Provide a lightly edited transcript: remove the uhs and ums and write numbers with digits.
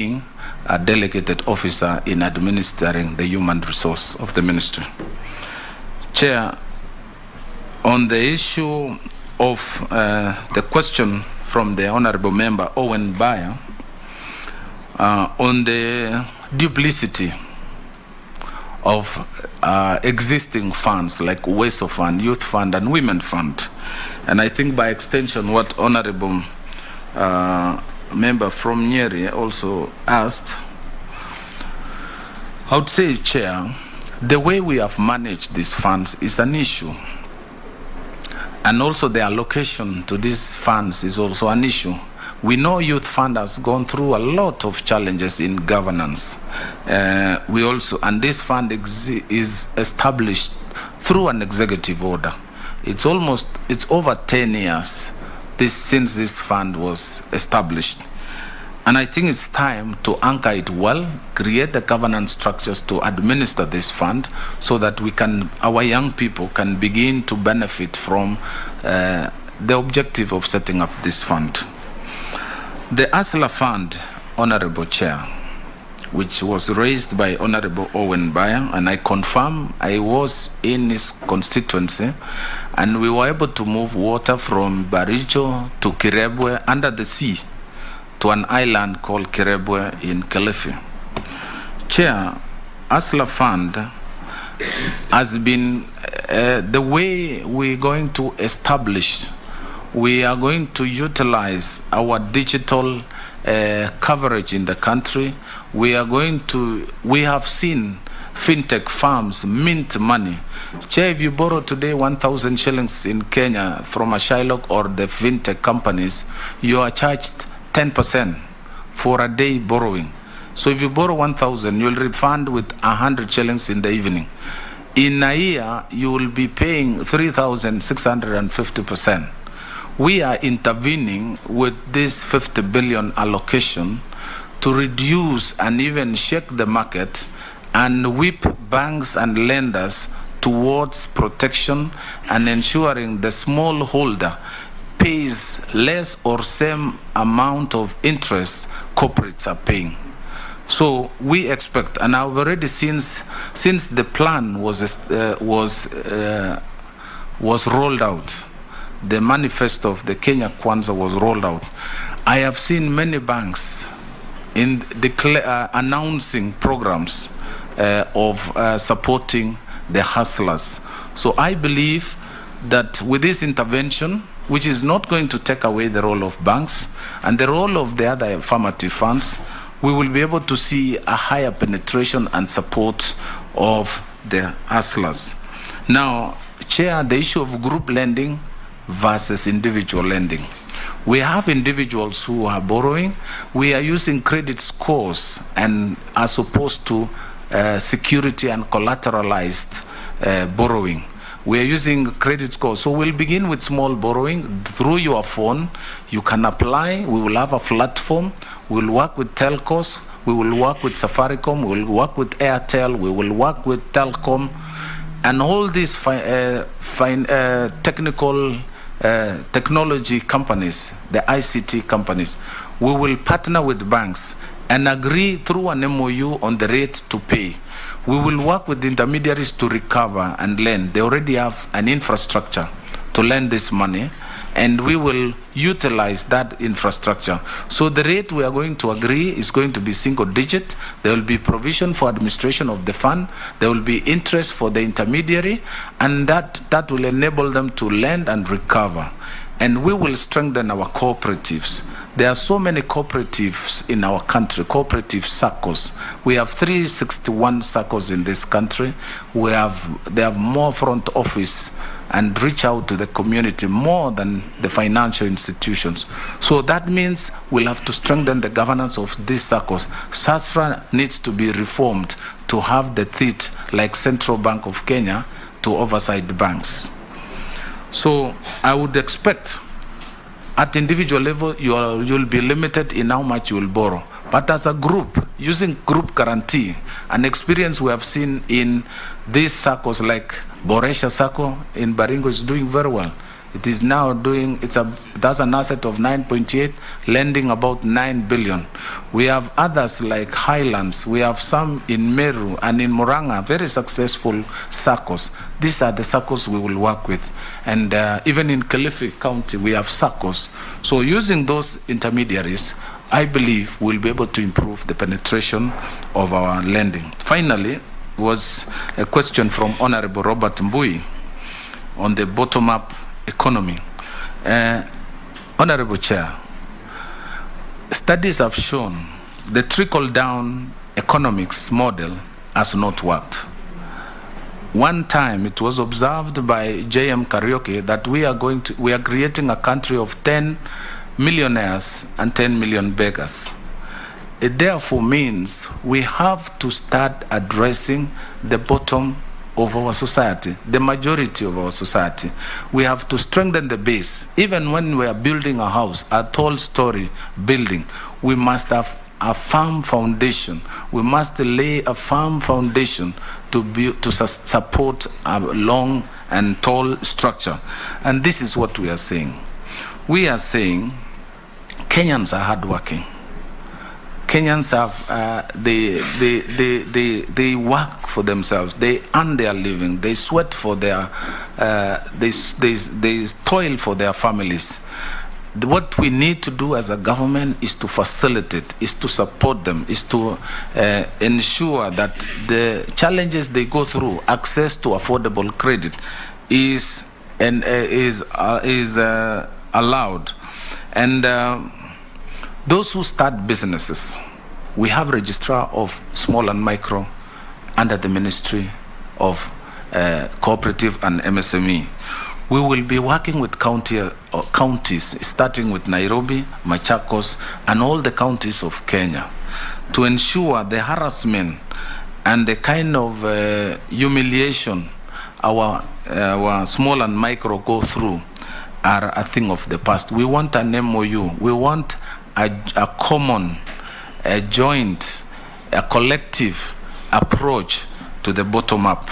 being a delegated officer in administering the human resource of the ministry. Chair, on the issue of the question from the Honorable Member Owen Bayer on the duplicity of existing funds like Uwezo Fund, Youth Fund, and Women Fund, and I think by extension what Honorable Member from Nyeri also asked, I would say, Chair, the way we have managed these funds is an issue. And also the allocation to these funds is also an issue. We know Youth Fund has gone through a lot of challenges in governance. And this fund is established through an executive order. It's over 10 years since this fund was established. And I think it's time to anchor it well, create the governance structures to administer this fund so that our young people can begin to benefit from the objective of setting up this fund. The ASLA Fund, Honorable Chair, which was raised by Honorable Owen Bayer, and I confirm I was in his constituency, and we were able to move water from Baricho to Kirebwe under the sea to an island called Kirebwe in Kilifi. Chair, ASLA Fund has been the way we're going to establish, we are going to utilize our digital coverage in the country. We have seen fintech firms mint money. Chair, if you borrow today 1,000 shillings in Kenya from a Shylock or the fintech companies, you are charged 10% for a day borrowing. So if you borrow 1,000, you'll refund with 100 shillings in the evening. In a year, you will be paying 3,650%. We are intervening with this 50 billion allocation to reduce and even shake the market and whip banks and lenders towards protection and ensuring the small holder pays less or same amount of interest corporates are paying. So we expect, and I've already since the plan was rolled out, the manifesto of the Kenya Kwanza was rolled out, I have seen many banks announcing programs of supporting the hustlers. So I believe that with this intervention, which is not going to take away the role of banks and the role of the other affirmative funds, we will be able to see a higher penetration and support of the hustlers. Now, Chair, the issue of group lending versus individual lending. We have individuals who are borrowing. We are using credit scores and as opposed to security and collateralized borrowing. We are using credit scores. So we'll begin with small borrowing through your phone. You can apply. We will have a platform. We'll work with telcos. We will work with Safaricom. We will work with Airtel. We will work with Telcom. And all these technology companies, the ICT companies, we will partner with banks and agree through an MOU on the rate to pay. We will work with the intermediaries to recover and lend. They already have an infrastructure to lend this money, and we will utilize that infrastructure. So the rate we are going to agree is going to be single digit. There will be provision for administration of the fund. There will be interest for the intermediary, and that will enable them to lend and recover. And we will strengthen our cooperatives. There are so many cooperatives in our country, cooperative SACCOs. We have 361 SACCOs in this country. They have more front office and reach out to the community more than the financial institutions. So that means we'll have to strengthen the governance of these SACCOs. SASRA needs to be reformed to have the teeth like Central Bank of Kenya to oversight banks. So I would expect at individual level, you'll be limited in how much you will borrow. But as a group, using group guarantee, an experience we have seen in these SACCOs like Boresha SACCO in Baringo is doing very well. It is now that's an asset of 9.8, lending about 9 billion. We have others like Highlands. We have some in Meru and in Murang'a, very successful SACCOs. These are the SACCOs we will work with. And even in Kilifi County, we have SACCOs. So using those intermediaries, I believe we'll be able to improve the penetration of our lending. Finally, was a question from Honorable Robert Mbui on the bottom-up economy. Honorable Chair, studies have shown the trickle-down economics model has not worked. One time it was observed by J.M. Karaoke that we are creating a country of 10 millionaires and 10 million beggars. It therefore means we have to start addressing the bottom of our society, the majority of our society. We have to strengthen the base. Even when we are building a house, a tall story building, we must have a firm foundation. We must lay a firm foundation to support a long and tall structure. And this is what we are saying. We are saying Kenyans are hardworking. Kenyans have they work for themselves. They earn their living. They sweat for their they toil for their families. What we need to do as a government is to facilitate, is to support them, is to ensure that the challenges they go through, access to affordable credit, is allowed. And those who start businesses, we have registrar of small and micro under the Ministry of Cooperative and MSME. We will be working with counties, starting with Nairobi, Machakos, and all the counties of Kenya, to ensure the harassment and the kind of humiliation our small and micro go through are a thing of the past. We want an MOU. We want a common, a joint, a collective approach to the bottom-up